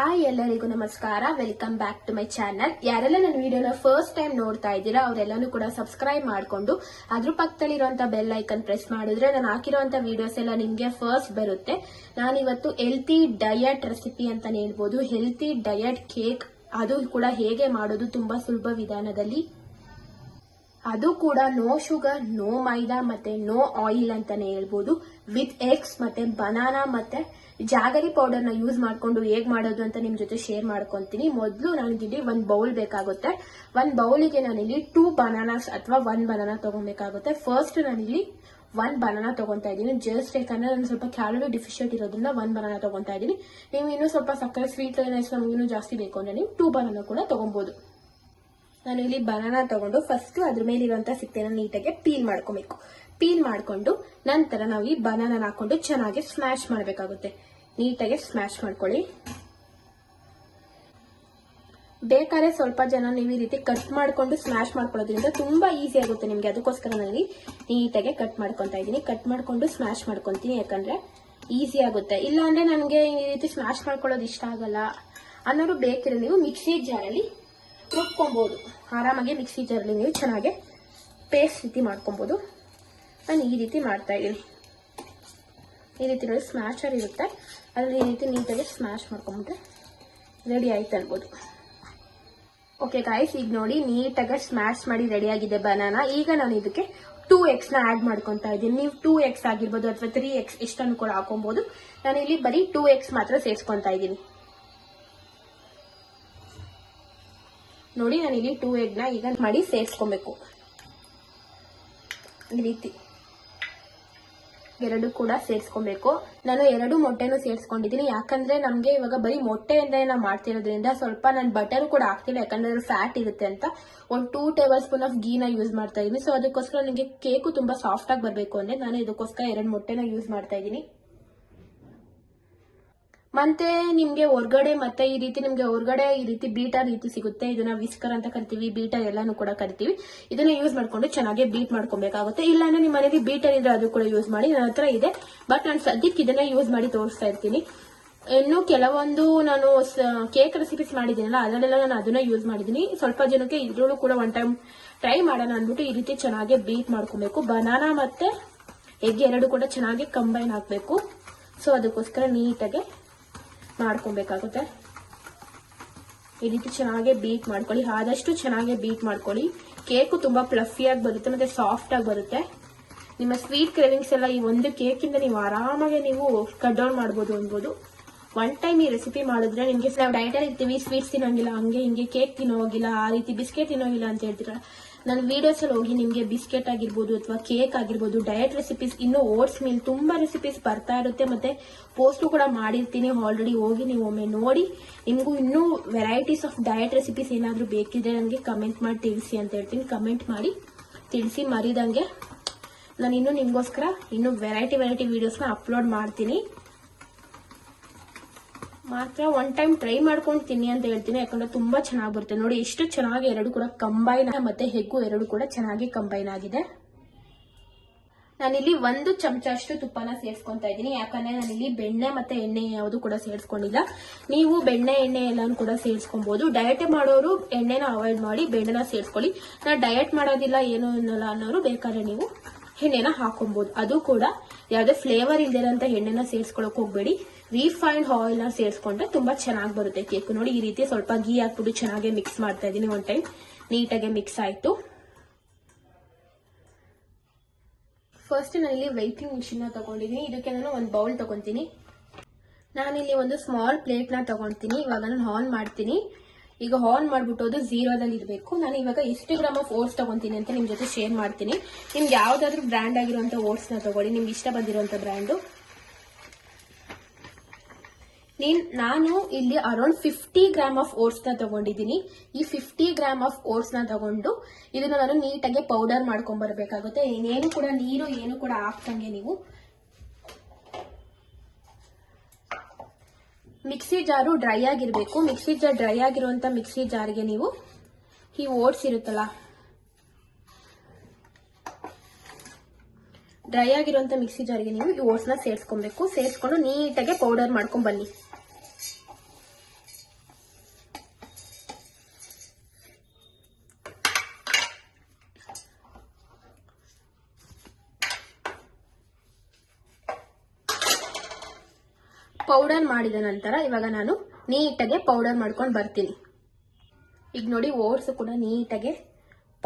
Hi ಎಲ್ಲರಿಗೂ ನಮಸ್ಕಾರ. Welcome back to my channel. ಯಾರೆಲ್ಲ ನನ್ನ ವಿಡಿಯೋನ ಫಸ್ಟ್ ಟೈಮ್ ನೋಡ್ತಾ ಇದ್ದೀರಾ ಅವರೆಲ್ಲನೂ ಕೂಡ ಸಬ್ಸ್ಕ್ರೈಬ್ ಮಾಡಿಕೊಂಡು ಅದ್ರ ಪಕ್ಕದಲ್ಲಿರುವಂತ ಬೆಲ್ ಐಕನ್ ಪ್ರೆಸ್ ಮಾಡಿದ್ರೆ ನಾನು ಹಾಕಿರುವಂತ ವಿಡಿಯೋಸ್ ಎಲ್ಲ ನಿಮ್ಗೆ ಫಸ್ಟ್ ಬರುತ್ತೆ. ನಾನಿವತ್ತು ಹೆಲ್ತಿ ಡಯಟ್ ರೆಸಿಪಿ ಅಂತಾನೆ ಹೇಳ್ಬೋದು. ಹೆಲ್ತಿ ಡಯಟ್ ಕೇಕ್, ಅದು ಕೂಡ ಹೇಗೆ ಮಾಡೋದು ತುಂಬಾ ಸುಲಭ ವಿಧಾನದಲ್ಲಿ, ಅದು ಕೂಡ ನೋ ಶುಗರ್, ನೋ ಮೈದಾ ಮತ್ತೆ ನೋ ಆಯಿಲ್ ಅಂತಾನೆ ಹೇಳ್ಬೋದು. ವಿತ್ ಎಗ್ಸ್ ಮತ್ತೆ ಬನಾನಾ ಮತ್ತೆ ಜಾಗರಿ ಪೌಡರ್ ನ ಯೂಸ್ ಮಾಡ್ಕೊಂಡು ಹೇಗ್ ಮಾಡೋದು ಅಂತ ನಿಮ್ ಜೊತೆ ಶೇರ್ ಮಾಡ್ಕೊಂತೀನಿ. ಮೊದಲು ನನಗಿಲ್ಲಿ ಒಂದ್ ಬೌಲ್ ಬೇಕಾಗುತ್ತೆ. ಒಂದ್ ಬೌಲಿಗೆ ನಾನಿಲ್ಲಿ 2 ಬನಾನಾಸ್ ಅಥವಾ 1 ಬನಾನಾ ತಗೊಬೇಕಾಗುತ್ತೆ. ಫಸ್ಟ್ ನಾನಿಲ್ಲಿ 1 ಬನಾನಾ ತಗೊಂತಾ ಇದ್ದೀನಿ. ಜಸ್ಟ್ ಯಾಕಂದ್ರೆ ನಾನು ಸ್ವಲ್ಪ ಕ್ಯಾಲೋರಿ ಡಿಫಿಷಿಯಂಟ್ ಇರೋದ್ರಿಂದ 1 ಬನಾನಾ ತಗೊಂತಾ ಇದ್ದೀನಿ. ನೀವು ಇನ್ನೂ ಸ್ವಲ್ಪ ಸಕ್ಕರೆ ಸ್ವೀಟ್ ನಮ್ಗೆ ಇನ್ನೂ ಜಾಸ್ತಿ ಬೇಕು ಅಂದ್ರೆ ನೀವು 2 ಬನಾನಾ ಕೂಡ ತಗೊಬಹುದು. ನಾನು ಇಲ್ಲಿ ಬನಾನಾ ತಗೊಂಡು ಫಸ್ಟ್ ಅದ್ರ ಮೇಲೆ ಇರುವಂತಹ ಸಿಪ್ಪೆನ ನೀಟಾಗಿ ಪೀಲ್ ಮಾಡ್ಕೊಬೇಕು. ಪೀಲ್ ಮಾಡ್ಕೊಂಡು ನಂತರ ನಾವು ಈ ಬನಾನಾ ಹಾಕೊಂಡು ಚೆನ್ನಾಗಿ ಸ್ಮ್ಯಾಶ್ ಮಾಡಬೇಕಾಗುತ್ತೆ. ನೀಟಾಗಿ ಸ್ಮ್ಯಾಶ್ ಮಾಡ್ಕೊಳ್ಳಿ. ಬೇಕಾದ್ರೆ ಸ್ವಲ್ಪ ಜನ ನೀವು ಈ ರೀತಿ ಕಟ್ ಮಾಡ್ಕೊಂಡು ಸ್ಮ್ಯಾಶ್ ಮಾಡ್ಕೊಳ್ಳೋದ್ರಿಂದ ತುಂಬಾ ಈಸಿ ಆಗುತ್ತೆ ನಿಮ್ಗೆ. ಅದಕ್ಕೋಸ್ಕರ ನಾನು ನೀಟಾಗಿ ಕಟ್ ಮಾಡ್ಕೊಂತಾ ಇದ್ದೀನಿ. ಕಟ್ ಮಾಡ್ಕೊಂಡು ಸ್ಮ್ಯಾಶ್ ಮಾಡ್ಕೊಂತೀನಿ, ಯಾಕಂದ್ರೆ ಈಸಿ ಆಗುತ್ತೆ. ಇಲ್ಲ ಅಂದ್ರೆ ನನಗೆ ಈ ರೀತಿ ಸ್ಮ್ಯಾಶ್ ಮಾಡ್ಕೊಳ್ಳೋದು ಇಷ್ಟ ಆಗಲ್ಲ ಅನ್ನೋರು ಬೇಕಿದ್ರೆ ನೀವು ಮಿಕ್ಸಿ ಜಾರಲ್ಲಿ ರುಬ್ಕೊಬಹುದು. ಆರಾಮಾಗಿ ಮಿಕ್ಸಿ ಜಾರಲ್ಲಿ ನೀವು ಚೆನ್ನಾಗಿ ಪೇಸ್ಟ್ ರೀತಿ ಮಾಡ್ಕೊಬಹುದು. ನಾನು ಈ ರೀತಿ ಮಾಡ್ತಾ ಇದ್ದೀನಿ. ಈ ರೀತಿ ನೋಡಿ ಸ್ಮ್ಯಾಶರ್ ಇರುತ್ತೆ, ಅದ್ರಲ್ಲಿ ಈ ರೀತಿ ನೀಟಾಗಿ ಸ್ಮ್ಯಾಶ್ ಮಾಡ್ಕೊಂಡ್ಬಿಟ್ರೆ ರೆಡಿ ಆಯ್ತು ಅನ್ಬೋದು. ಓಕೆ ಗಾಯ್ಸ್, ಈಗ ನೋಡಿ ನೀಟಾಗಿ ಸ್ಮ್ಯಾಶ್ ಮಾಡಿ ರೆಡಿ ಆಗಿದೆ ಬನಾನಾ. ಈಗ ನಾನು ಇದಕ್ಕೆ 2 eggs ನ ಆಡ್ ಮಾಡ್ಕೊಂತಾ ಇದ್ದೀನಿ. ನೀವು 2 eggs ಆಗಿರ್ಬೋದು ಅಥವಾ 3 eggs ಎಷ್ಟನ್ನು ಕೂಡ ಹಾಕೊಬಹುದು. ನಾನು ಇಲ್ಲಿ ಬರೀ 2 eggs ಮಾತ್ರ ಸೇರಿಸ್ಕೊಂತಾ ಇದ್ದೀನಿ. ನೋಡಿ ನಾನು ಇಲ್ಲಿ 2 egg ನ ಈಗ ಮಾಡಿ ಸೇರಿಸ್ಕೊಬೇಕು. ಈ ರೀತಿ 2 ಕೂಡ ಸೇರಿಸ್ಕೊಬೇಕು. ನಾನು 2 ಮೊಟ್ಟೆನೂ ಸೇರಿಸ್ಕೊಂಡಿದ್ದೀನಿ. ಯಾಕಂದ್ರೆ ನಮ್ಗೆ ಇವಾಗ ಬರೀ ಮೊಟ್ಟೆಯಿಂದ ನಾವು ಮಾಡ್ತಿರೋದ್ರಿಂದ ಸ್ವಲ್ಪ ನಾನು ಬಟರ್ ಕೂಡ ಹಾಕ್ತಿಲ್ಲ, ಯಾಕಂದ್ರೆ ಅದು ಫ್ಯಾಟ್ ಇರುತ್ತೆ ಅಂತ. ಒಂದು 2 ಟೇಬಲ್ ಸ್ಪೂನ್ ಆಫ್ ಗೀನ ಯೂಸ್ ಮಾಡ್ತಾ ಇದ್ದೀನಿ. ಸೊ ಅದಕ್ಕೋಸ್ಕರ ನನಗೆ ಕೇಕು ತುಂಬಾ ಸಾಫ್ಟ್ ಆಗಿ ಬರಬೇಕು ಅಂದ್ರೆ ನಾನು ಇದಕ್ಕೋಸ್ಕರ 2 ಮೊಟ್ಟೆನ ಯೂಸ್ ಮಾಡ್ತಾ ಇದ್ದೀನಿ. ಮತ್ತೆ ನಿಮ್ಗೆ ಹೊರಗಡೆ ಮತ್ತೆ ಈ ರೀತಿ ನಿಮ್ಗೆ ಹೊರಗಡೆ ಈ ರೀತಿ ಬೀಟರ್ ರೀತಿ ಸಿಗುತ್ತೆ. ಇದನ್ನ ವಿಸ್ಕರ್ ಅಂತ ಕರಿತೀವಿ, ಬೀಟರ್ ಎಲ್ಲಾನು ಕೂಡ ಕರಿತೀವಿ. ಇದನ್ನ ಯೂಸ್ ಮಾಡ್ಕೊಂಡು ಚೆನ್ನಾಗಿ ಬೀಟ್ ಮಾಡ್ಕೊಬೇಕಾಗುತ್ತೆ. ಇಲ್ಲಾಂದ್ರೆ ನಿಮ್ಮ ಮನೇಲಿ ಬೀಟರ್ ಇದ್ರೆ ಅದು ಕೂಡ ಯೂಸ್ ಮಾಡಿ. ನನ್ನ ಹತ್ರ ಇದೆ, ಬಟ್ ನಾನು ಸದ್ಯಕ್ಕೆ ಇದನ್ನ ಯೂಸ್ ಮಾಡಿ ತೋರಿಸ್ತಾ ಇರ್ತೀನಿ. ಇನ್ನು ಕೆಲವೊಂದು ನಾನು ಕೇಕ್ ರೆಸಿಪೀಸ್ ಮಾಡಿದ್ದೀನಲ್ಲ, ಅದರಲ್ಲೆಲ್ಲ ನಾನು ಅದನ್ನ ಯೂಸ್ ಮಾಡಿದ್ದೀನಿ. ಸ್ವಲ್ಪ ಜನಕ್ಕೆ ಇದ್ರಲ್ಲೂ ಕೂಡ ಒನ್ ಟೈಮ್ ಟ್ರೈ ಮಾಡೋಣ ಅಂದ್ಬಿಟ್ಟು ಈ ರೀತಿ ಚೆನ್ನಾಗಿ ಬೀಟ್ ಮಾಡ್ಕೊಬೇಕು. ಬನಾನಾ ಮತ್ತೆ ಎಗ್ 2 ಕೂಡ ಚೆನ್ನಾಗಿ ಕಂಬೈನ್ ಹಾಕ್ಬೇಕು. ಸೊ ಅದಕ್ಕೋಸ್ಕರ ನೀಟಾಗಿ ಮಾಡ್ಕೊಬೇಕಾಗುತ್ತೆ. ಈ ರೀತಿ ಚೆನ್ನಾಗಿ ಬೀಟ್ ಮಾಡ್ಕೊಳ್ಳಿ. ಆದಷ್ಟು ಚೆನ್ನಾಗಿ ಬೀಟ್ ಮಾಡ್ಕೊಳ್ಳಿ. ಕೇಕು ತುಂಬಾ ಫ್ಲಫಿಯಾಗಿ ಬರುತ್ತೆ ಮತ್ತೆ ಸಾಫ್ಟ್ ಆಗಿ ಬರುತ್ತೆ. ನಿಮ್ಮ ಸ್ವೀಟ್ ಕ್ರೇವಿಂಗ್ಸ್ ಎಲ್ಲ ಈ ಒಂದು ಕೇಕ್ ಇಂದ ನೀವು ಆರಾಮಾಗಿ ನೀವು ಕಟ್ ಡೌನ್ ಮಾಡಬಹುದು ಅನ್ಬೋದು. ಒನ್ ಟೈಮ್ ಈ ರೆಸಿಪಿ ಮಾಡಿದ್ರೆ ನಿಮ್ಗೆ ನಾವು ಡಯಟ್ ಅಲ್ಲಿ ಇರ್ತೀವಿ, ಸ್ವೀಟ್ಸ್ ತಿನ್ನೋಂಗಿಲ್ಲ, ಹಂಗೆ ಹಿಂಗೆ ಕೇಕ್ ತಿನ್ನೋಗಿಲ್ಲ, ಆ ರೀತಿ ಬಿಸ್ಕೆಟ್ ತಿನ್ನೋಗಿಲ್ಲ ಅಂತ ಹೇಳ್ತೀರ. ನಾನು ವಿಡಿಯೋಸ್ ಅಲ್ಲಿ ಹೋಗಿ ನಿಮ್ಗೆ ಬಿಸ್ಕೆಟ್ ಆಗಿರ್ಬೋದು ಅಥವಾ ಕೇಕ್ ಆಗಿರ್ಬೋದು, ಡಯಟ್ ರೆಸಿಪೀಸ್, ಇನ್ನು ಓಟ್ಸ್ ಮೀಲ್ ತುಂಬಾ ರೆಸಿಪೀಸ್ ಬರ್ತಾ ಇರುತ್ತೆ. ಮತ್ತೆ ಪೋಸ್ಟ್ ಕೂಡ ಮಾಡಿರ್ತೀನಿ ಆಲ್ರೆಡಿ, ಹೋಗಿ ನೀವು ಒಮ್ಮೆ ನೋಡಿ. ನಿಮ್ಗೂ ಇನ್ನೂ ವೆರೈಟೀಸ್ ಆಫ್ ಡಯಟ್ ರೆಸಿಪೀಸ್ ಏನಾದ್ರು ಬೇಕಿದ್ರೆ ನನಗೆ ಕಮೆಂಟ್ ಮಾಡಿ ತಿಳಿಸಿ ಅಂತ ಹೇಳ್ತೀನಿ. ಕಮೆಂಟ್ ಮಾಡಿ ತಿಳಿಸಿ ಮರಿದಂಗೆ. ನಾನು ಇನ್ನು ನಿಮ್ಗೋಸ್ಕರ ಇನ್ನು ವೆರೈಟಿ ವಿಡಿಯೋಸ್ನ ಅಪ್ಲೋಡ್ ಮಾಡ್ತೀನಿ. ಮಾತ್ರ ಒನ್ ಟೈಮ್ ಟ್ರೈ ಮಾಡ್ಕೊಂಡು ತಿನ್ನಿ ಅಂತ ಹೇಳ್ತೀನಿ, ಯಾಕಂದ್ರೆ ತುಂಬಾ ಚೆನ್ನಾಗಿ ಬರುತ್ತೆ. ನೋಡಿ ಎಷ್ಟು ಚೆನ್ನಾಗಿ 2 ಕೂಡ ಕಂಬೈನ್ ಮತ್ತೆ ಹೆಗ್ಗು 2 ಕೂಡ ಚೆನ್ನಾಗಿ ಕಂಬೈನ್ ಆಗಿದೆ. ನಾನಿಲ್ಲಿ 1 ಚಮಚ ಅಷ್ಟು ತುಪ್ಪನ ಸೇರಿಸ್ಕೊಂತಾ ಇದ್ದೀನಿ. ಯಾಕಂದ್ರೆ ನಾನಿಲ್ಲಿ ಬೆಣ್ಣೆ ಮತ್ತೆ ಎಣ್ಣೆ ಯಾವುದು ಕೂಡ ಸೇರಿಸ್ಕೊಂಡಿಲ್ಲ. ನೀವು ಬೆಣ್ಣೆ ಎಣ್ಣೆ ಎಲ್ಲಾನು ಕೂಡ ಸೇರಿಸ್ಕೊಬಹುದು. ಡಯಟ್ ಮಾಡೋರು ಎಣ್ಣೆನ ಅವಾಯ್ಡ್ ಮಾಡಿ ಬೆಣ್ಣೆನ ಸೇರಿಸ್ಕೊಳ್ಳಿ. ನಾ ಡಯಟ್ ಮಾಡೋದಿಲ್ಲ ಏನು ಅನ್ನಲ್ಲ ಅನ್ನೋರು ಬೇಕಾದ್ರೆ ನೀವು ಎಣ್ಣೆನ ಹಾಕೊಬಹುದು. ಅದು ಕೂಡ ಯಾವುದೇ ಫ್ಲೇವರ್ ಇಲ್ದಿರಂತ ಎಣ್ಣೆನ ಸೇರಿಸ್ಕೊಳಕ್ ಹೋಗ್ಬೇಡಿ. ರಿಫೈನ್ಡ್ ಆಯಿಲ್ ನ ಸೇರಿಸ್ಕೊಂಡ್ರೆ ತುಂಬಾ ಚೆನ್ನಾಗಿ ಬರುತ್ತೆ ಕೇಕ್. ನೋಡಿ ಈ ರೀತಿ ಸ್ವಲ್ಪ ಗೀ ಹಾಕ್ಬಿಟ್ಟು ಚೆನ್ನಾಗಿ ಮಿಕ್ಸ್ ಮಾಡ್ತಾ ಇದ್ದೀನಿ. ಒನ್ ಟೈಮ್ ನೀಟಾಗಿ ಮಿಕ್ಸ್ ಆಯ್ತು. ಫಸ್ಟ್ ನಾನಿಲ್ಲಿ ವೈಪಿಂಗ್ ಮಿಷಿನ್ ನ ತಗೊಂಡಿದ್ದೀನಿ. ಇದಕ್ಕೆ ನಾನು ಒಂದು ಬೌಲ್ ತಗೊಂತೀನಿ. ನಾನಿಲ್ಲಿ ಒಂದು ಸ್ಮಾಲ್ ಪ್ಲೇಟ್ ನ ತಗೊಂತೀನಿ. ಇವಾಗ ನಾನು ಆನ್ ಮಾಡ್ತೀನಿ. ಈಗ ಆನ್ ಮಾಡ್ಬಿಟ್ಟು ಅದು 0ದಲ್ಲಿ ಇರಬೇಕು. ನಾನು ಇವಾಗ ಎಷ್ಟು ಗ್ರಾಮ್ ಆಫ್ ಓಟ್ಸ್ ತಗೊಂತೀನಿ ಅಂತ ನಿಮ್ ಜೊತೆ ಶೇರ್ ಮಾಡ್ತೀನಿ. ನಿಮ್ಗೆ ಯಾವ್ದಾದ್ರು ಬ್ರ್ಯಾಂಡ್ ಆಗಿರುವಂತ ಓಟ್ಸ್ ನ ತಗೊಳ್ಳಿ, ನಿಮ್ಗೆ ಇಷ್ಟ ಬಂದಿರುವಂತ ಬ್ರ್ಯಾಂಡು. ನಾನು ಇಲ್ಲಿ ಅರೌಂಡ್ 50 ಗ್ರಾಮ್ ಆಫ್ ಓಟ್ಸ್ ನ ತಗೊಂಡಿದ್ದೀನಿ. ಈ 50 ಗ್ರಾಮ್ ಆಫ್ ಓಟ್ಸ್ ನ ತಗೊಂಡು ಇದನ್ನ ನಾನು ನೀಟಾಗಿ ಪೌಡರ್ ಮಾಡ್ಕೊಂಡ್ ಬರ್ಬೇಕಾಗುತ್ತೆ. ಏನು ಕೂಡ ನೀರು ಏನು ಕೂಡ ಹಾಕ್ತಂಗೆ ನೀವು ಮಿಕ್ಸಿ ಜಾರು ಡ್ರೈ ಆಗಿರ್ಬೇಕು. ಮಿಕ್ಸಿ ಜಾರ್ ಡ್ರೈ ಆಗಿರುವಂತ ಮಿಕ್ಸಿ ಜಾರ್ಗೆ ನೀವು ಈ ಓಟ್ಸ್ ಇರುತ್ತಲ್ಲ, ಡ್ರೈ ಆಗಿರುವಂತ ಮಿಕ್ಸಿ ಜಾರ್ಗೆ ನೀವು ಈ ಓಟ್ಸ್ ನ ಸೇರಿಸ್ಕೊಬೇಕು. ಸೇರಿಸ್ಕೊಂಡು ನೀಟಾಗಿ ಪೌಡರ್ ಮಾಡ್ಕೊಂಡ್ ಬನ್ನಿ. ಪೌಡರ್ ಮಾಡಿದ ನಂತರ ಇವಾಗ ನಾನು ನೀಟಾಗಿ ಪೌಡರ್ ಮಾಡ್ಕೊಂಡು ಬರ್ತೀನಿ. ಈಗ ನೋಡಿ ಓಟ್ಸ್ ಕೂಡ ನೀಟಾಗಿ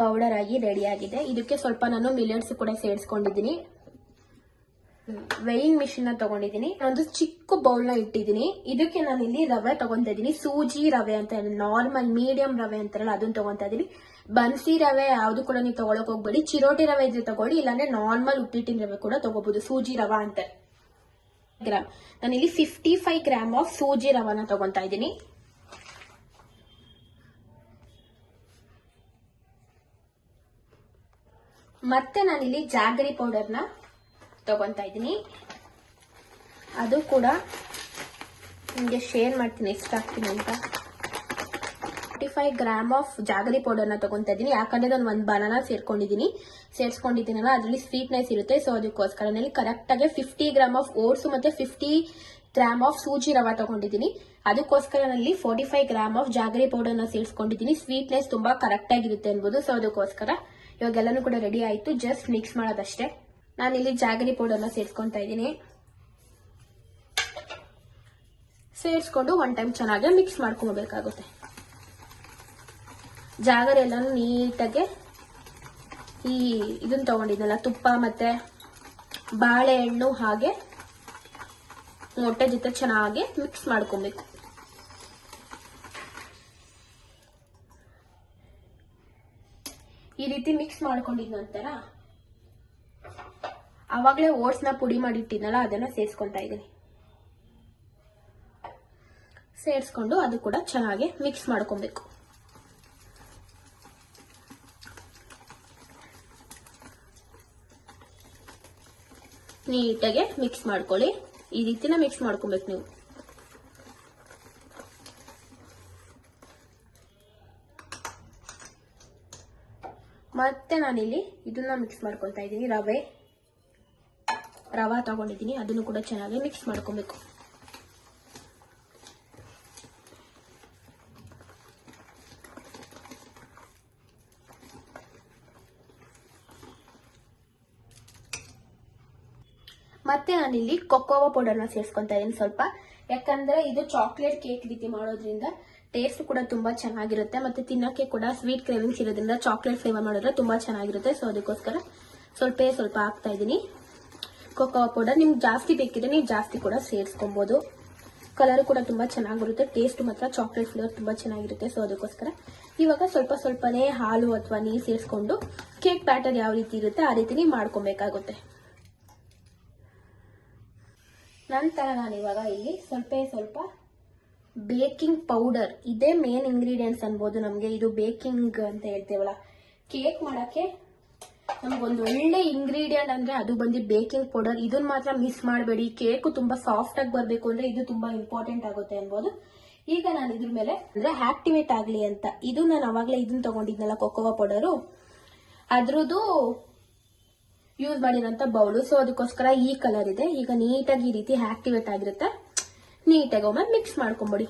ಪೌಡರ್ ಆಗಿ ರೆಡಿ ಆಗಿದೆ. ಇದಕ್ಕೆ ಸ್ವಲ್ಪ ನಾನು ಮಿಲೆಟ್ಸ್ ಕೂಡ ಸೇರಿಸ್ಕೊಂಡಿದ್ದೀನಿ. ವೇಯಿಂಗ್ ಮಿಷಿನ್ ತಗೊಂಡಿದ್ದೀನಿ. ಒಂದು ಚಿಕ್ಕ ಬೌಲ್ ನ ಇಟ್ಟಿದ್ದೀನಿ. ಇದಕ್ಕೆ ನಾನು ಇಲ್ಲಿ ರವೆ ತಗೊಂತಾ ಇದ್ದೀನಿ. ಸೂಜಿ ರವೆ ಅಂತ ನಾರ್ಮಲ್ ಮೀಡಿಯಂ ರವೆ ಅಂತಾರಲ್ಲ ಅದನ್ನ ತಗೊಂತಾ ಇದೀನಿ. ಬನ್ಸಿ ರವೆ ಯಾವ್ದು ಕೂಡ ನೀವು ತಗೊಳಕ್ ಹೋಗ್ಬೇಡಿ. ಚಿರೋಟಿ ರವೆ ಇದ್ರೆ ತಗೊಳ್ಳಿ, ಇಲ್ಲಾಂದ್ರೆ ನಾರ್ಮಲ್ ಉಪ್ಪಿಟ್ಟಿನ ರವೆ ಕೂಡ ತಗೋಬಹುದು. ಸೂಜಿ ರವಾ ಅಂತ ಗ್ರಾಮ್. ನಾನಿಲ್ಲಿ 55 ಗ್ರಾಮ್ ಆಫ್ ಸೂಜಿ ರವಾನ ತಗೊಂತಾ ಇದ್ದೀನಿ. ಮತ್ತೆ ನಾನಿಲ್ಲಿ ಜಾಗರಿ ಪೌಡರ್ನ ತಗೊಂತಾ ಇದ್ದೀನಿ. ಅದು ಕೂಡ ನಿಮಗೆ ಶೇರ್ ಮಾಡ್ತೀನಿ ಎಷ್ಟು ಹಾಕ್ತೀನಿ ಅಂತ. 45 ಗ್ರಾಮ್ ಆಫ್ ಜಾಗರಿ ಪೌಡರ್ನ ತಗೊಂತಾ ಇದ್ದೀನಿ. ಯಾಕಂದ್ರೆ ನಾನು ಒಂದು ಬನಾನಾ ಸೇರಿಸ್ಕೊಂಡಿದ್ದೀನಲ್ಲ, ಅದರಲ್ಲಿ ಸ್ವೀಟ್ನೆಸ್ ಇರುತ್ತೆ. ಸೊ ಅದಕ್ಕೋಸ್ಕರ ನಾನು ಕರೆಕ್ಟ್ ಆಗಿ 50 ಗ್ರಾಮ್ ಆಫ್ ಓಟ್ಸ್ ಮತ್ತೆ 50 ಗ್ರಾಮ್ ಆಫ್ ಸೂಜಿ ರವಾ ತಗೊಂಡಿದ್ದೀನಿ. ಅದಕ್ಕೋಸ್ಕರ ನಲ್ಲಿ 45 ಗ್ರಾಮ್ ಆಫ್ ಜಾಗರಿ ಪೌಡರ್ನ ಸೇರಿಸ್ಕೊಂಡಿದ್ದೀನಿ. ಸ್ವೀಟ್ನೆಸ್ ತುಂಬಾ ಕರೆಕ್ಟ್ ಆಗಿರುತ್ತೆ ಅನ್ಬೋದು. ಸೊ ಅದಕ್ಕೋಸ್ಕರ ಇವಾಗೆಲ್ಲನೂ ಕೂಡ ರೆಡಿ ಆಯ್ತು. ಜಸ್ಟ್ ಮಿಕ್ಸ್ ಮಾಡೋದಷ್ಟೇ. ನಾನಿಲ್ಲಿ ಜಾಗರಿ ಪೌಡರ್ನ ಸೇರಿಸ್ಕೊಂತಾ ಇದ್ದೀನಿ. ಸೇರಿಸ್ಕೊಂಡು ಒನ್ ಟೈಮ್ ಚೆನ್ನಾಗಿ ಮಿಕ್ಸ್ ಮಾಡ್ಕೊಬೇಕಾಗುತ್ತೆ. ಜಾಗರಿ ಎಲ್ಲಾನು ನೀಟಾಗಿ ಇದನ್ನ ತಗೊಂಡಿದ್ನಲ್ಲ, ತುಪ್ಪ ಮತ್ತೆ ಬಾಳೆಹಣ್ಣು ಹಾಗೆ ಮೊಟ್ಟೆ ಜೊತೆ ಚೆನ್ನಾಗಿ ಮಿಕ್ಸ್ ಮಾಡ್ಕೊಬೇಕು. ಈ ರೀತಿ ಮಿಕ್ಸ್ ಮಾಡ್ಕೊಂಡಿದ ನಂತರ ಅವಾಗಲೇ ಓಟ್ಸ್ ನ ಪುಡಿ ಮಾಡಿಟ್ಟಿದ್ನಲ್ಲ ಅದನ್ನ ಸೇರಿಸ್ಕೊಂತಾ ಇದ್ದೀನಿ. ಸೇರಿಸ್ಕೊಂಡು ಅದು ಕೂಡ ಚೆನ್ನಾಗಿ ಮಿಕ್ಸ್ ಮಾಡ್ಕೊಬೇಕು. ನೀಟಾಗಿ ಮಿಕ್ಸ್ ಮಾಡ್ಕೊಳ್ಳಿ. ಈ ರೀತಿನ ಮಿಕ್ಸ್ ಮಾಡ್ಕೊಬೇಕು ನೀವು. ಮತ್ತೆ ನಾನಿಲ್ಲಿ ಇದನ್ನ ಮಿಕ್ಸ್ ಮಾಡ್ಕೊಳ್ತಾ ಇದ್ದೀನಿ. ರವಾ ತಗೊಂಡಿದ್ದೀನಿ. ಅದನ್ನು ಕೂಡ ಚೆನ್ನಾಗಿ ಮಿಕ್ಸ್ ಮಾಡ್ಕೊಬೇಕು. ಮತ್ತೆ ನಾನಿಲ್ಲಿ ಕೊಕೋವಾ ಪೌಡರ್ನ ಸೇರಿಸ್ಕೊಂತಾ ಇದ್ದೀನಿ ಸ್ವಲ್ಪ. ಯಾಕಂದ್ರೆ ಇದು ಚಾಕ್ಲೇಟ್ ಕೇಕ್ ರೀತಿ ಮಾಡೋದ್ರಿಂದ ಟೇಸ್ಟ್ ಕೂಡ ತುಂಬಾ ಚೆನ್ನಾಗಿರುತ್ತೆ. ಮತ್ತೆ ತಿನ್ನಕ್ಕೆ ಕೂಡ ಸ್ವೀಟ್ ಕ್ರೇವಿಂಗ್ಸ್ ಇರೋದ್ರಿಂದ ಚಾಕ್ಲೇಟ್ ಫ್ಲೇವರ್ ಮಾಡಿದ್ರೆ ತುಂಬಾ ಚೆನ್ನಾಗಿರುತ್ತೆ. ಸೊ ಅದಕ್ಕೋಸ್ಕರ ಸ್ವಲ್ಪ ಹಾಕ್ತಾ ಇದ್ದೀನಿ ಕೊಕೋವಾ ಪೌಡರ್. ನಿಮ್ಗೆ ಜಾಸ್ತಿ ಬೇಕಿದ್ರೆ ನೀವು ಜಾಸ್ತಿ ಕೂಡ ಸೇರಿಸ್ಕೊಬಹುದು. ಕಲರ್ ಕೂಡ ತುಂಬಾ ಚೆನ್ನಾಗಿ ಬರುತ್ತೆ. ಟೇಸ್ಟ್ ಮಾತ್ರ ಚಾಕ್ಲೇಟ್ ಫ್ಲೇವರ್ ತುಂಬಾ ಚೆನ್ನಾಗಿರುತ್ತೆ. ಸೊ ಅದಕ್ಕೋಸ್ಕರ ಇವಾಗ ಸ್ವಲ್ಪನೇ ಹಾಲು ಅಥವಾ ನೀರು ಸೇರಿಸ್ಕೊಂಡು ಕೇಕ್ ಬ್ಯಾಟರ್ ಯಾವ ರೀತಿ ಇರುತ್ತೆ ಆ ರೀತಿ ನೀವು ಮಾಡ್ಕೊಬೇಕಾಗುತ್ತೆ. ನಂತರ ನಾನು ಇವಾಗ ಇಲ್ಲಿ ಸ್ವಲ್ಪ ಬೇಕಿಂಗ್ ಪೌಡರ್, ಇದೇ ಮೇನ್ ಇಂಗ್ರೀಡಿಯೆಂಟ್ಸ್ ಅನ್ಬೋದು ನಮಗೆ. ಇದು ಬೇಕಿಂಗ್ ಅಂತ ಹೇಳ್ತೇವಲ್ಲ, ಕೇಕ್ ಮಾಡಕ್ಕೆ ನಮಗೊಂದು ಒಳ್ಳೆ ಇಂಗ್ರೀಡಿಯೆಂಟ್ ಅಂದ್ರೆ ಅದು ಬಂದು ಬೇಕಿಂಗ್ ಪೌಡರ್. ಇದನ್ನ ಮಾತ್ರ ಮಿಸ್ ಮಾಡಬೇಡಿ. ಕೇಕ್ ತುಂಬಾ ಸಾಫ್ಟ್ ಆಗಿ ಬರಬೇಕು ಅಂದ್ರೆ ಇದು ತುಂಬಾ ಇಂಪಾರ್ಟೆಂಟ್ ಆಗುತ್ತೆ ಅನ್ಬೋದು. ಈಗ ನಾನು ಇದ್ರ ಮೇಲೆ ಅಂದ್ರೆ ಆಕ್ಟಿವೇಟ್ ಆಗ್ಲಿ ಅಂತ ಇದು ನಾನು ಅವಾಗಲೇ ಇದನ್ನ ತಗೊಂಡಿದ್ನಲ್ಲ ಕೊಕೋವಾ ಪೌಡರು, ಅದ್ರದ್ದು ಯೂಸ್ ಮಾಡಿರೋಂಥ ಬೌಲು. ಸೊ ಅದಕ್ಕೋಸ್ಕರ ಈ ಕಲರ್ ಇದೆ. ಈಗ ನೀಟಾಗಿ ಈ ರೀತಿ ಆಕ್ಟಿವೇಟ್ ಆಗಿರುತ್ತೆ. ನೀಟಾಗಿ ಒಮ್ಮೆ ಮಿಕ್ಸ್ ಮಾಡ್ಕೊಂಬಿಡಿ.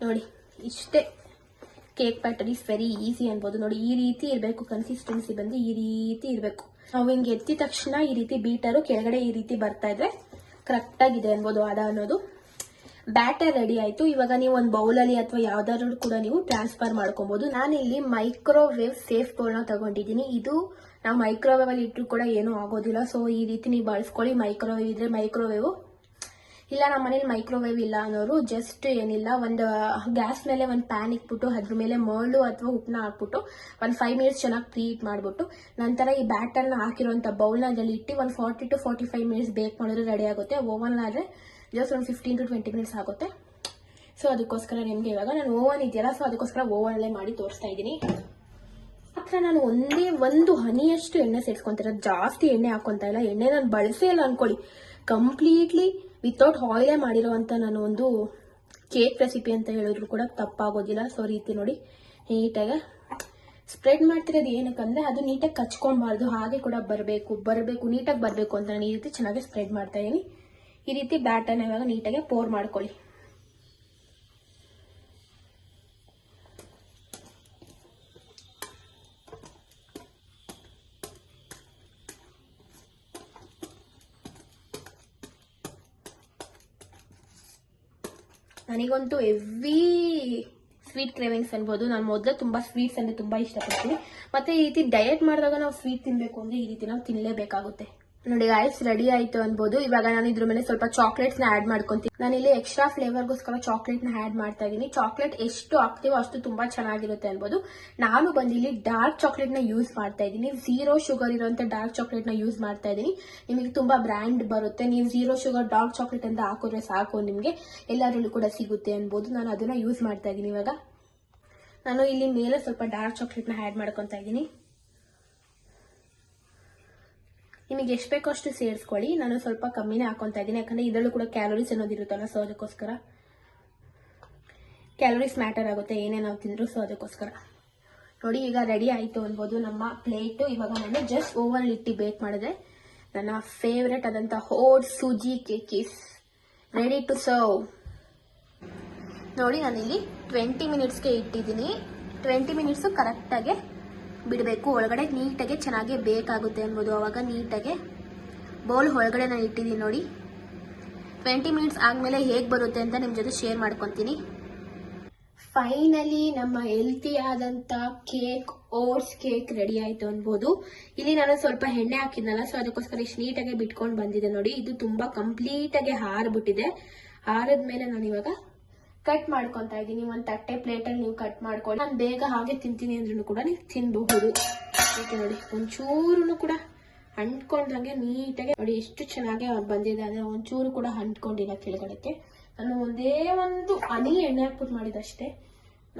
ನೋಡಿ ಇಷ್ಟೇ. Cake batter is very easy ಅನ್ಬೋದು. ನೋಡಿ ಈ ರೀತಿ ಇರಬೇಕು. ಕನ್ಸಿಸ್ಟೆನ್ಸಿ ಬಂದು ಈ ರೀತಿ ಇರಬೇಕು. ನಾವು ಹಿಂಗೆ ಎತ್ತಿದ ತಕ್ಷಣ ಈ ರೀತಿ ಬೀಟರು ಕೆಳಗಡೆ ಈ ರೀತಿ ಬರ್ತಾ ಇದ್ರೆ ಕರೆಕ್ಟ್ ಆಗಿದೆ ಅನ್ಬೋದು ಹದ ಅನ್ನೋದು. ಬ್ಯಾಟರ್ ರೆಡಿ ಆಯ್ತು. ಇವಾಗ ನೀವು ಒಂದು ಬೌಲಲ್ಲಿ ಅಥವಾ ಯಾವ್ದಾದ್ರು ಕೂಡ ನೀವು ಟ್ರಾನ್ಸ್ಫರ್ ಮಾಡ್ಕೊಬಹುದು. ನಾನಿಲ್ಲಿ ಮೈಕ್ರೋವೇವ್ ಸೇಫ್ ಬೌಲ್ನ ತಗೊಂಡಿದ್ದೀನಿ. ಇದು ನಾವು ಮೈಕ್ರೋವೇವ್ ಅಲ್ಲಿ ಇಟ್ಟರು ಕೂಡ ಏನೂ ಆಗೋದಿಲ್ಲ. ಸೊ ಈ ರೀತಿ ನೀವು ಬಳಸ್ಕೊಳ್ಳಿ. ಮೈಕ್ರೋವೇವ್ ಇದ್ರೆ ಮೈಕ್ರೋವೇವ್, ಇಲ್ಲ ನಮ್ಮ ಮನೇಲಿ ಮೈಕ್ರೋವೇವ್ ಇಲ್ಲ ಅನ್ನೋರು ಜಸ್ಟ್ ಏನಿಲ್ಲ, ಒಂದು ಗ್ಯಾಸ್ ಮೇಲೆ ಒಂದು ಪ್ಯಾನ್ ಇಟ್ಬಿಟ್ಟು ಅದ್ರ ಮೇಲೆ ಮರಳು ಅಥವಾ ಉಪ್ಪನ್ನ ಹಾಕ್ಬಿಟ್ಟು ಒಂದು 5 ಮಿನಿಟ್ಸ್ ಚೆನ್ನಾಗಿ ಪ್ರೀಹೀಟ್ ಮಾಡ್ಬಿಟ್ಟು ನಂತರ ಈ ಬ್ಯಾಟರ್ನ ಹಾಕಿರುವಂತ ಬೌಲ್ನ ಅದರಲ್ಲಿ ಇಟ್ಟು ಒಂದು 40 to 45 ಮಿನಿಟ್ಸ್ ಬೇಕ್ ಮಾಡಿದ್ರೆ ರೆಡಿ ಆಗುತ್ತೆ. ಓವನ್ ಆದ್ರೆ ಜಸ್ಟ್ ಒಂದು 15 to 20 ಮಿನಿಟ್ಸ್ ಆಗುತ್ತೆ. ಸೊ ಅದಕ್ಕೋಸ್ಕರ ನಿಮ್ಗೆ ಇವಾಗ ನಾನು ಓವನ್ ಇದೆಯಲ್ಲ, ಸೊ ಅದಕ್ಕೋಸ್ಕರ ಓವನ್ ಅಲ್ಲೇ ಮಾಡಿ ತೋರಿಸ್ತಾ ಇದ್ದೀನಿ. ಮಾತ್ರ ನಾನು ಒಂದೇ ಒಂದು ಹನಿಯಷ್ಟು ಎಣ್ಣೆ ಸೇರಿಸ್ಕೊಂತಿರೋದು, ಜಾಸ್ತಿ ಎಣ್ಣೆ ಹಾಕೊಂತ ಇಲ್ಲ. ಎಣ್ಣೆ ನಾನು ಬಳಸೇ ಇಲ್ಲ ಅನ್ಕೊಳ್ಳಿ. ಕಂಪ್ಲೀಟ್ಲಿ ವಿತೌಟ್ ಆಯಿಲೇ ಮಾಡಿರೋಂಥ ನಾನು ಒಂದು ಕೇಕ್ ರೆಸಿಪಿ ಅಂತ ಹೇಳಿದ್ರು ಕೂಡ ತಪ್ಪಾಗೋದಿಲ್ಲ. ಸೊ ರೀತಿ ನೋಡಿ ನೀಟಾಗಿ ಸ್ಪ್ರೆಡ್ ಮಾಡ್ತಿರೋದು ಏನಕ್ಕಂದ್ರೆ ಅದು ನೀಟಾಗಿ ಕಚ್ಕೊಳ್ಬಾರ್ದು, ಹಾಗೆ ಕೂಡ ಬರಬೇಕು ನೀಟಾಗಿ ಬರಬೇಕು ಅಂತ ನಾನು ಈ ರೀತಿ ಚೆನ್ನಾಗಿ ಸ್ಪ್ರೆಡ್ ಮಾಡ್ತಾ ಇದ್ದೀನಿ. ಈ ರೀತಿ ಬ್ಯಾಟರ್ನ ಇವಾಗ ನೀಟಾಗಿ ಪೋರ್ ಮಾಡ್ಕೊಳ್ಳಿ. ನನಗಂತೂ ಹೆವಿ ಸ್ವೀಟ್ ಕ್ರೇವಿಂಗ್ಸ್ ಅನ್ಬೋದು. ನಾನು ಮೊದಲು ತುಂಬಾ ಸ್ವೀಟ್ಸ್ ಅಂದ್ರೆ ತುಂಬಾ ಇಷ್ಟಪಡ್ತೀನಿ. ಮತ್ತೆ ಈ ರೀತಿ ಡಯಟ್ ಮಾಡಿದಾಗ ನಾವು ಸ್ವೀಟ್ ತಿನ್ಬೇಕು ಅಂದ್ರೆ ಈ ರೀತಿ ನಾವು ತಿನ್ಲೇಬೇಕಾಗುತ್ತೆ. ನೋಡಿ ಗಾಯ್ಸ್, ರೆಡಿ ಆಯ್ತು ಅನ್ಬೋದು. ಇವಾಗ ನಾನು ಇದ್ರ ಮೇಲೆ ಸ್ವಲ್ಪ ಚಾಕ್ಲೇಟ್ಸ್ ನ ಆಡ್ ಮಾಡ್ಕೊಂತೀನಿ. ನಾನು ಇಲ್ಲಿ ಎಕ್ಸ್ಟ್ರಾ ಫ್ಲೇವರ್ಗೋಸ್ಕರ ಚಾಕ್ಲೇಟ್ ನ ಆಡ್ ಮಾಡ್ತಾ ಇದೀನಿ. ಚಾಕ್ಲೇಟ್ ಎಷ್ಟು ಹಾಕ್ತೀವೋ ಅಷ್ಟು ತುಂಬಾ ಚೆನ್ನಾಗಿರುತ್ತೆ ಅನ್ಬೋದು. ನಾನು ಬಂದಿಲ್ಲಿ ಡಾರ್ಕ್ ಚಾಕ್ಲೇಟ್ ನ ಯೂಸ್ ಮಾಡ್ತಾ ಇದ್ದೀನಿ. 0 ಶುಗರ್ ಇರುವಂತ ಡಾರ್ಕ್ ಚಾಕ್ಲೇಟ್ ನ ಯೂಸ್ ಮಾಡ್ತಾ ಇದ್ದೀನಿ. ನಿಮಗೆ ತುಂಬಾ ಬ್ರ್ಯಾಂಡ್ ಬರುತ್ತೆ. ನೀವು 0 ಶುಗರ್ ಡಾರ್ಕ್ ಚಾಕ್ಲೇಟ್ ಅಂತ ಹಾಕಿದ್ರೆ ಸಾಕು, ನಿಮ್ಗೆ ಎಲ್ಲಾದ್ರಲ್ಲೂ ಕೂಡ ಸಿಗುತ್ತೆ ಅನ್ಬೋದು. ನಾನು ಅದನ್ನ ಯೂಸ್ ಮಾಡ್ತಾ ಇದ್ದೀನಿ. ಇವಾಗ ನಾನು ಇಲ್ಲಿ ಮೇಲೆ ಸ್ವಲ್ಪ ಡಾರ್ಕ್ ಚಾಕ್ಲೇಟ್ ನ ಆಡ್ ಮಾಡ್ಕೊಂತಾ ಇದ್ದೀನಿ. ನಿಮಗೆ ಎಷ್ಟು ಬೇಕೋ ಅಷ್ಟು ಸೇರಿಸ್ಕೊಳ್ಳಿ. ನಾನು ಸ್ವಲ್ಪ ಕಮ್ಮಿನೇ ಹಾಕೊಂತಾ ಇದ್ದೀನಿ, ಯಾಕಂದ್ರೆ ಇದರಲ್ಲೂ ಕೂಡ ಕ್ಯಾಲೋರೀಸ್ ಅನ್ನೋದಿರುತ್ತಲ್ಲ, ಸೊ ಅದಕ್ಕೋಸ್ಕರ ಕ್ಯಾಲೋರೀಸ್ ಮ್ಯಾಟರ್ ಆಗುತ್ತೆ ಏನೇ ನಾವು ತಿಂದ್ರು, ಸೊ ಅದಕ್ಕೋಸ್ಕರ. ನೋಡಿ ಈಗ ರೆಡಿ ಆಯ್ತು ಅನ್ಬೋದು ನಮ್ಮ ಪ್ಲೇಟ್. ಇವಾಗ ನಾನು ಜಸ್ಟ್ ಓವನ್ ಇಟ್ಟು ಬೇಕ್ ಮಾಡಿದ್ರೆ ನನ್ನ ಫೇವ್ರೆಟ್ ಆದಂತ hot sooji cake is ready to serve. ನೋಡಿ ನಾನಿಲ್ಲಿ 20 ಮಿನಿಟ್ಸ್ಗೆ ಇಟ್ಟಿದ್ದೀನಿ. 20 ಮಿನಿಟ್ಸ್ ಕರೆಕ್ಟಾಗಿ ಬಿಡಬೇಕು. ಒಳಗಡೆ ನೀಟಾಗಿ ಚೆನ್ನಾಗಿ ಬೇಕಾಗುತ್ತೆ ಅನ್ಬೋದು. ಅವಾಗ ನೀಟಾಗಿ ಬೌಲ್ ಒಳಗಡೆ ನಾನು ಇಟ್ಟಿದ್ದೀನಿ. ನೋಡಿ 20 ಮಿನಿಟ್ಸ್ ಆದಮೇಲೆ ಹೇಗೆ ಬರುತ್ತೆ ಅಂತ ನಿಮ್ಮ ಜೊತೆ ಶೇರ್ ಮಾಡ್ಕೊತೀನಿ. ಫೈನಲಿ ನಮ್ಮ ಹೆಲ್ತಿ ಆದಂತ ಕೇಕ್, ಓಟ್ಸ್ ಕೇಕ್ ರೆಡಿ ಆಯ್ತು ಅನ್ಬೋದು. ಇಲ್ಲಿ ನಾನು ಸ್ವಲ್ಪ ಎಣ್ಣೆ ಹಾಕಿದ್ನಲ್ಲ, ಸೊ ಅದಕ್ಕೋಸ್ಕರ ಇಷ್ಟು ನೀಟಾಗಿ ಬಿಟ್ಕೊಂಡು ಬಂದಿದೆ. ನೋಡಿ ಇದು ತುಂಬಾ ಕಂಪ್ಲೀಟ್ ಆಗಿ ಹಾರ್ಬಿಟ್ಟಿದೆ. ಹಾರದ್ಮೇಲೆ ನಾನು ಇವಾಗ ಕಟ್ ಮಾಡ್ಕೊತಾ ಇದ್ದೀನಿ. ಒಂದು ತಟ್ಟೆ ಪ್ಲೇಟಲ್ಲಿ ನೀವು ಕಟ್ ಮಾಡ್ಕೊಂಡು, ನಾನು ಬೇಗ ಹಾಗೆ ತಿಂತೀನಿ ಅಂದ್ರೂ ಕೂಡ ನೀವು ತಿನ್ಬಹುದು. ನೋಡಿ ಒಂಚೂರು ಕೂಡ ಅಂಟ್ಕೊಂಡಂಗೆ ನೀಟಾಗಿ ನೋಡಿ ಎಷ್ಟು ಚೆನ್ನಾಗಿ ಬಂದಿದೆ. ಅಂದ್ರೆ ಒಂಚೂರು ಕೂಡ ಅಂಟ್ಕೊಂಡಿಲ್ಲ ಕೆಳಗಡೆಗೆ. ನಾನು ಒಂದೇ ಒಂದು ಹನಿ ಎಣ್ಣೆ ಹಾಕ್ಬಿಟ್ಟು ಮಾಡಿದಷ್ಟೇ.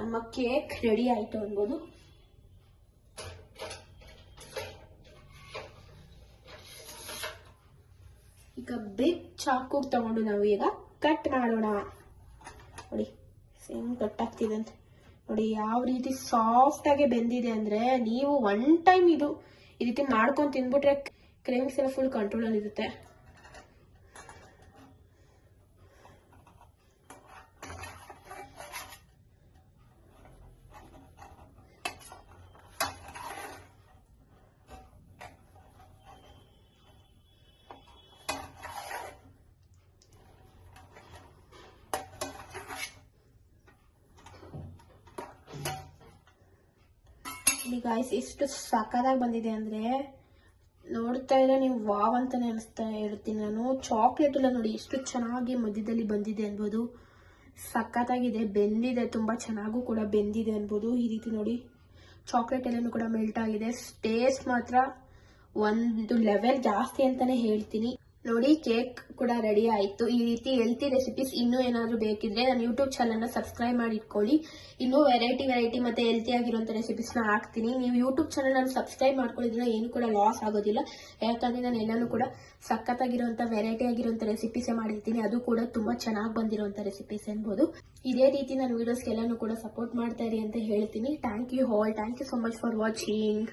ನಮ್ಮ ಕೇಕ್ ರೆಡಿ ಆಯ್ತು ಅನ್ಬೋದು. ಈಗ ಬಿಗ್ ಚಾಕು ತಗೊಂಡು ನಾವು ಈಗ ಕಟ್ ಮಾಡೋಣ. ನೋಡಿ ಸೇಮ್ ಕಟ್ ಆಗ್ತಿದೆ ಅಂತ ನೋಡಿ ಯಾವ ರೀತಿ ಸಾಫ್ಟ್ ಆಗಿ ಬೆಂದಿದೆ ಅಂದ್ರೆ, ನೀವು ಒನ್ ಟೈಮ್ ಇದು ಈ ರೀತಿ ಮಾಡ್ಕೊಂಡು ತಿನ್ಬಿಟ್ರೆ ಕ್ರೇವಿಂಗ್ಸ್ ಎಲ್ಲ ಫುಲ್ ಕಂಟ್ರೋಲ್ ಅಲ್ಲಿ ಇರುತ್ತೆ. ಇಲ್ಲಿ ಗಾಯ್ಸ್ ಎಷ್ಟು ಸಕ್ಕತ್ತಾಗಿ ಬಂದಿದೆ ಅಂದ್ರೆ ನೋಡ್ತಾ ಇದ್ರೆ ನೀವು ವಾವ್ ಅಂತಾನೆ ಅನಿಸ್ತಾ ಇರ್ತೀನಿ ನಾನು. ಚಾಕ್ಲೇಟ್ ಎಲ್ಲ ನೋಡಿ ಎಷ್ಟು ಚೆನ್ನಾಗಿ ಮಧ್ಯದಲ್ಲಿ ಬಂದಿದೆ ಅನ್ಬೋದು. ಸಕ್ಕತ್ತಾಗಿದೆ, ಬೆಂದಿದೆ, ತುಂಬಾ ಚೆನ್ನಾಗೂ ಕೂಡ ಬೆಂದಿದೆ ಅನ್ಬೋದು. ಈ ರೀತಿ ನೋಡಿ ಚಾಕ್ಲೇಟ್ ಎಲ್ಲಾನು ಕೂಡ ಮೆಲ್ಟ್ ಆಗಿದೆ. ಟೇಸ್ಟ್ ಮಾತ್ರ ಒಂದು ಲೆವೆಲ್ ಜಾಸ್ತಿ ಅಂತಾನೆ ಹೇಳ್ತೀನಿ. ನೋಡಿ ಕೇಕ್ ಕೂಡ ರೆಡಿ ಆಯ್ತು. ಈ ರೀತಿ ಹೆಲ್ತಿ ರೆಸಿಪೀಸ್ ಇನ್ನೂ ಏನಾದ್ರು ಬೇಕಿದ್ರೆ ನನ್ನ ಯೂಟ್ಯೂಬ್ ಚಾನಲ್ನ ಸಬ್ಸ್ಕ್ರೈಬ್ ಮಾಡಿ ಇಟ್ಕೊಳ್ಳಿ. ಇನ್ನೂ ವೆರೈಟಿ ಮತ್ತೆ ಹೆಲ್ತಿ ಆಗಿರುವಂತ ರೆಸಿಪೀಸ್ನ ಹಾಕ್ತೀನಿ. ನೀವು ಯೂಟ್ಯೂಬ್ ಚಾನಲ್ ಸಬ್ಸ್ಕ್ರೈಬ್ ಮಾಡ್ಕೊಳ್ಳೋದ್ರಿಂದ ಏನು ಕೂಡ ಲಾಸ್ ಆಗೋದಿಲ್ಲ. ಯಾಕಂದ್ರೆ ನಾನು ಎಲ್ಲಾನು ಕೂಡ ಸಖತ್ತಾಗಿರುವಂತ ವೆರೈಟಿ ಆಗಿರುವಂತ ರೆಸಿಪೀಸ್ ಮಾಡಿರ್ತೀನಿ. ಅದು ಕೂಡ ತುಂಬಾ ಚೆನ್ನಾಗಿ ಬಂದಿರುವಂತ ರೆಸಿಪೀಸ್ ಅನ್ಬೋದು. ಇದೇ ರೀತಿ ನಾನು ವಿಡಿಯೋಸ್ಗೆ ಎಲ್ಲಾನು ಕೂಡ ಸಪೋರ್ಟ್ ಮಾಡ್ತಾ ಇರಿ ಅಂತ ಹೇಳ್ತೀನಿ. Thank you all. Thank you so much for watching.